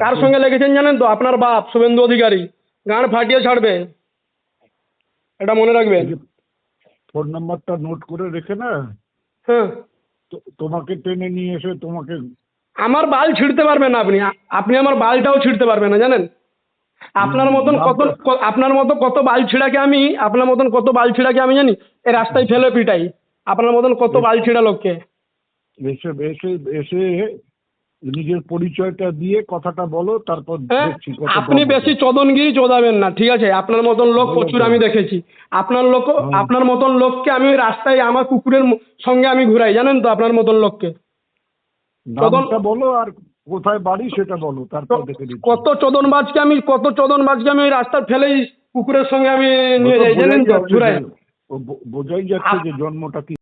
কার সঙ্গে লেগেছেন জানেন তো? আপনার বাপ শুভেন্দু অধিকারী। গাঁড় ফাটিয়ে ছাড়বে, এটা মনে রাখবেন। ফোন নাম্বারটা নোট করে রেখে না, হ্যাঁ, তোমাকে টেনে নিয়ে এসে তোমাকে আমার বাল ছিঁড়তে পারবেন না আপনি। আপনি আমার বালটাও ছিঁড়তে পারবেন না জানেন। আপনার মতন আপনার মতো কত বাল ছিঁড়াকে আমি জানি এই রাস্তায় ফেলে পিটাই। আপনার মতন কত বাল ছিঁড়া লোককে। এসে এসে এসে নিজের পরিচয়টা দিয়ে কথাটা বলো, তারপর হ্যাঁ, দেখছি কত আপনি দম বেশি আছে। চোদনগিরি চোদাবেন না, ঠিক আছে? আপনার মতন লোক বলো প্রচুর তো। আমি দেখেছি। হ্যাঁ। আপনার মতন লোককে আমি রাস্তায় আমার কুকুরের সঙ্গে আমি ঘুরাই, জানেন তো? আপনার মতন লোককে চোদন, নামটা বলো আর কোথায় বাড়ি সেটা বলো, তারপর দেখে দিচ্ছি। কত চোদনবাজকে আমি ওই রাস্তার ফেলেই কুকুরের সঙ্গে আমি নিয়ে যাই, জানেন তো? ঘুরাই। বোঝাই যাচ্ছে যে জন্মটা কি